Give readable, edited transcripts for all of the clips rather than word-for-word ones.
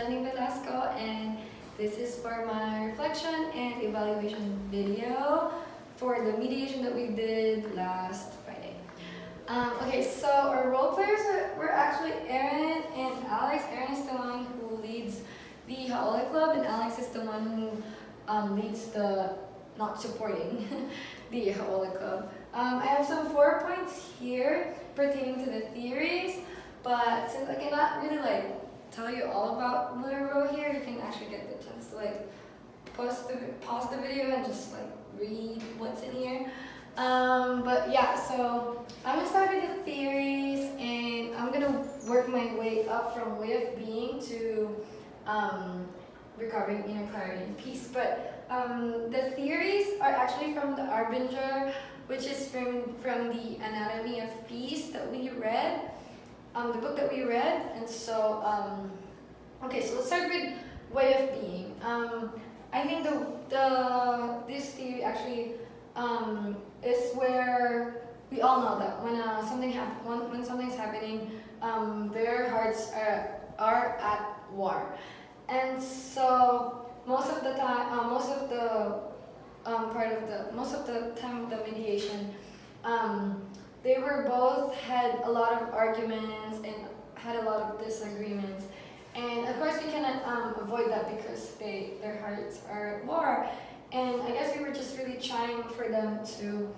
Jenny Velasco, and this is for my reflection and evaluation video for the mediation that we did last Friday. Okay, so our role players were actually Aaron and Alex. Aaron is the one who leads the Haole Club, and Alex is the one who leads the not supporting the Haole Club. I have some 4 points here pertaining to the theories, but since I cannot really tell you all about what I wrote here, you can actually get the chance to pause the video and just read what's in here. But yeah, so I'm gonna start with the theories, and I'm gonna work my way up from way of being to recovering inner clarity and peace. But the theories are actually from the Arbinger, which is from the Anatomy of Peace that we read, the book that we read. And so, okay, so let's start with way of being. I think this theory actually is where we all know that when something's happening, their hearts are at war. And so most of the time, most of the time of the mediation, they were both had a lot of arguments and had a lot of disagreements. And of course we cannot avoid that because their hearts are at war. And I guess we were just really trying for them to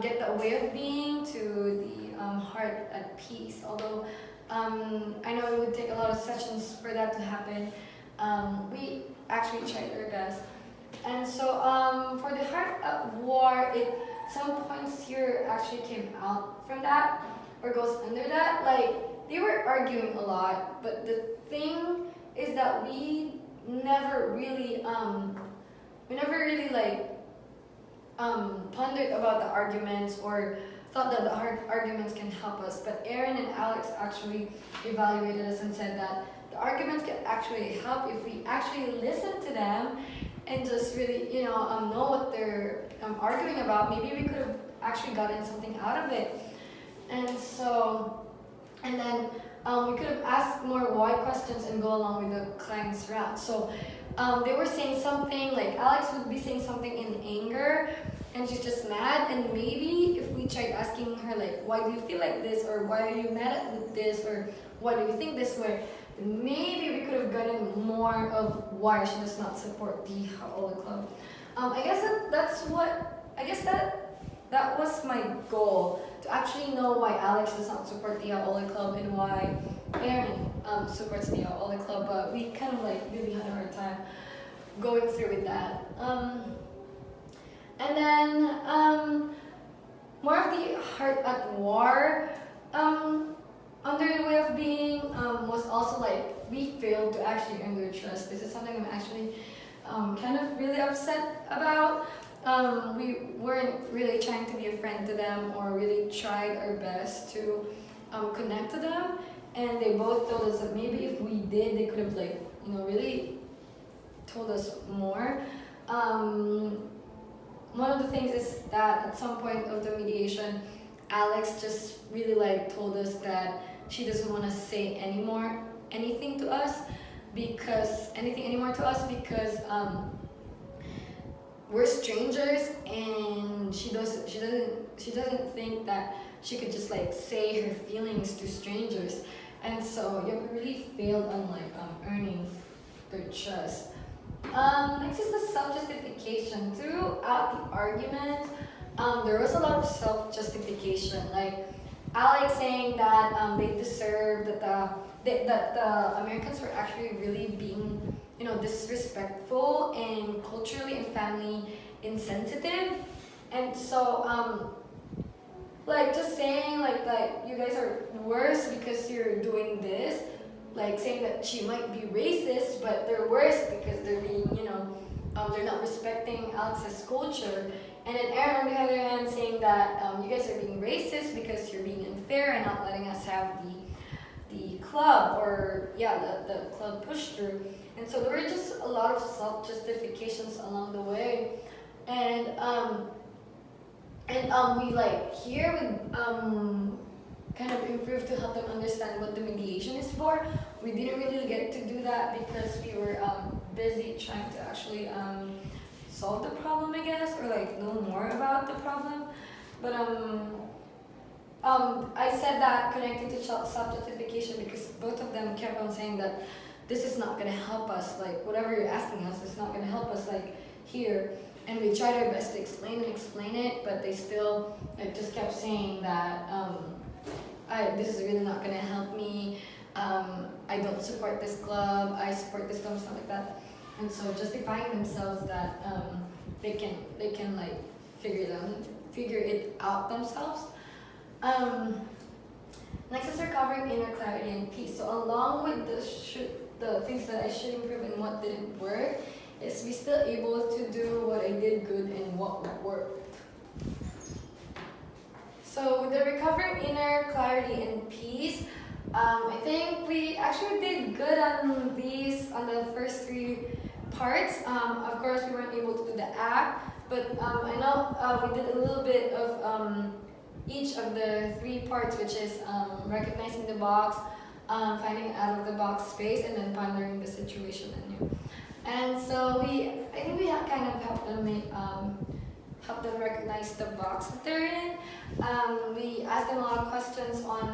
get the way of being to the heart at peace. Although I know it would take a lot of sessions for that to happen. We actually tried our best. And so for the heart at war, some points here actually came out from that, or goes under that. They were arguing a lot, but the thing is that we never really pondered about the arguments or thought that the arguments can help us. But Aaron and Alex actually evaluated us and said that the arguments can actually help if we actually listen to them and just really, know what they're arguing about. Maybe we could have actually gotten something out of it. And so, and then we could have asked more why questions and go along with the client's route. So they were saying something, Alex would be saying something in anger, and she's just mad. And maybe if we tried asking her, why do you feel like this? Or why are you mad at this? Or why do you think this way? Maybe we could have gotten more of why she does not support the Haole Club. I guess that was my goal, to actually know why Alex does not support the Haole Club and why Aaron supports the Haole Club. But we kind of really had a hard time going through with that. And then more of the heart at war. Under the way of being was also we failed to actually earn their trust. This is something I'm actually kind of really upset about. We weren't really trying to be a friend to them or really tried our best to connect to them. And they both told us that maybe if we did, they could have really told us more. One of the things is that at some point of the mediation, Alex just really told us that she doesn't want to say anything to us because we're strangers, and she doesn't think that she could just say her feelings to strangers. And so yeah, we really failed on earning their trust. Next is the self-justification. Throughout the argument, there was a lot of self-justification. Alex saying that they deserve that the Americans were actually really being disrespectful and culturally and family insensitive. And so just saying that you guys are worse because you're doing this, saying that she might be racist, but they're worse because they're being they're not respecting Alex's culture. And then Aaron, on the other hand, saying that you guys are being racist because you're being unfair and not letting us have the club, or the club push through. And so there were just a lot of self-justifications along the way. And we here with kind of improve to help them understand what the mediation is for. We didn't really get to do that because we were busy trying to actually solve the problem, I guess, or like know more about the problem. But I said that connecting to self-justification because both of them kept on saying that this is not gonna help us. Like whatever you're asking us is not gonna help us. Like here, and we tried our best to explain it, but they still like just kept saying that this is really not gonna help me. I don't support this club. I support this club, stuff like that. And so justifying themselves that they can like figure it out themselves. Next is recovering inner clarity and peace. So along with the things that I should improve and what didn't work, is we still able to do what I did good and what worked. So with the recovering inner clarity and peace, I think we actually did good on the first three parts. Of course, we weren't able to do the act, but I know we did a little bit of each of the three parts, which is recognizing the box, finding out of the box space, and then pondering the situation anew. And so I think we have kind of helped them recognize the box that they're in. We asked them a lot of questions on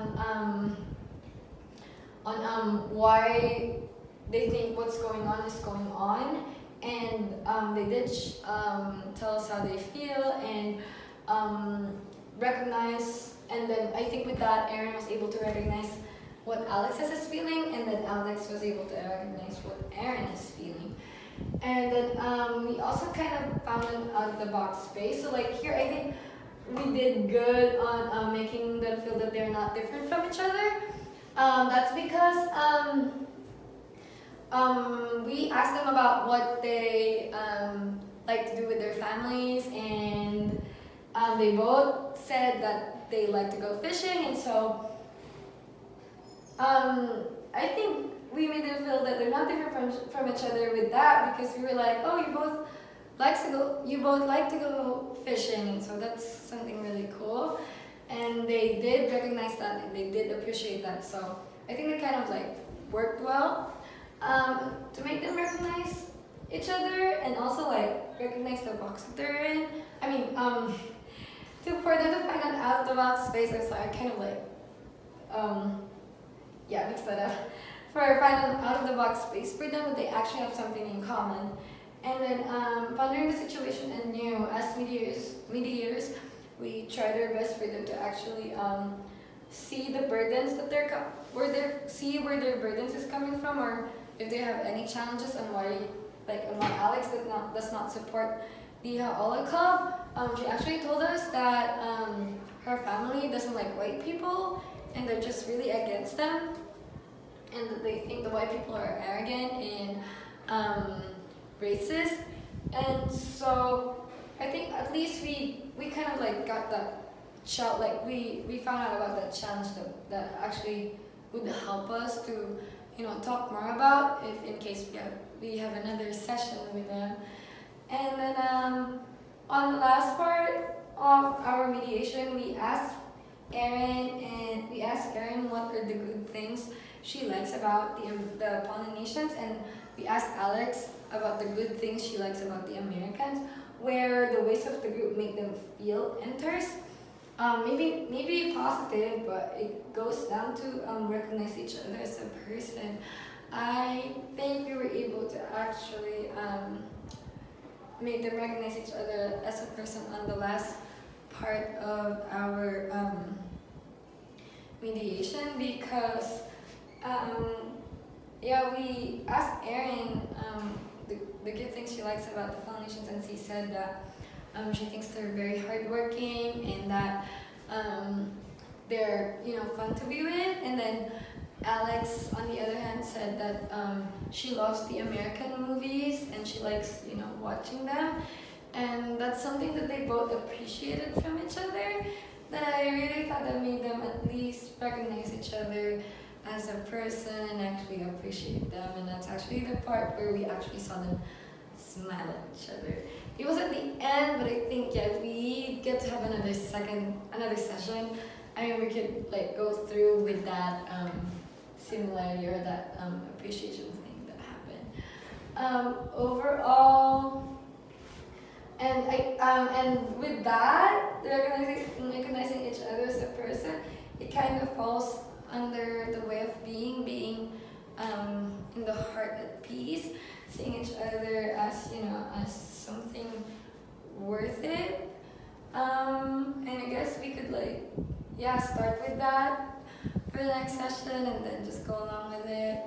why they think what's going on is going on, and they did tell us how they feel and recognize. And then I think with that, Aaron was able to recognize what Alexis is feeling, and then Alex was able to recognize what Aaron is feeling. And then we also kind of found an out of the box space. So like here, I think we did good on making them feel that they're not different from each other. That's because we asked them about what they like to do with their families, and they both said that they like to go fishing, and so I think we made them feel that they're not different from each other with that, because we were like, oh, you both like to go fishing, and so that's something really cool. And they did recognize that, and they did appreciate that. So I think it kind of like worked well to make them recognize each other, and also like recognize the box that they're in. I mean, for them to find an out of the box space, I kind of like mixed that up. For finding an out of the box space for them, they actually have something in common. And then pondering the situation anew, as mediators, we tried our best for them to actually see the burdens that where their burdens is coming from, or if they have any challenges on why Alex does not support the Ha'ola Club. She actually told us that her family doesn't like white people, and they're just really against them, and that they think the white people are arrogant and racist. And so I think at least we kind of like got that we found out about that challenge that actually would help us to talk more about if in case we have another session with them. And then on the last part of our mediation, we asked Erin what are the good things she likes about the Polynesians, and we asked Alex about the good things she likes about the Americans, where the ways of the group make them feel enters. Maybe positive, but it goes down to recognize each other as a person. I think we were able to actually make them recognize each other as a person on the last part of our mediation, because we asked Erin the good things she likes about the Polynesians, and she said that she thinks they're very hardworking and that they're fun to be with. And then Alex, on the other hand, said that she loves the American movies and she likes watching them, and that's something that they both appreciated from each other. That I really thought that made them at least recognize each other as a person and actually appreciate them. And that's actually the part where we actually saw them smile at each other. It was at the end, but I think we get to have another session. I mean, we could like go through with that similarity or that appreciation thing that happened. Overall, and with that, recognizing each other as a person, it kind of falls under the way of being in the heart at peace, seeing each other as as something worth it. And I guess we could start with that for the next session and then just go along with it.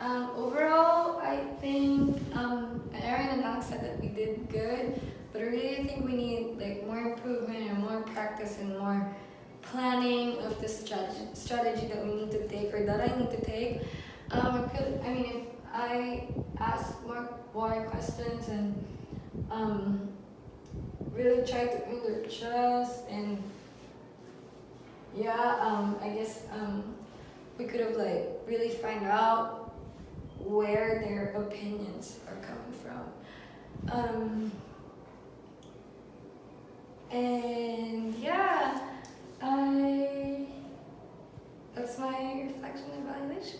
Overall, I think Aaron and Alex said that we did good, but I really think we need more improvement and more practice and more planning of the strategy that we need to take or that I need to take. If I ask more why questions and really try to earn their trust and I guess we could have really find out where their opinions are coming from. And that's my reflection and evaluation.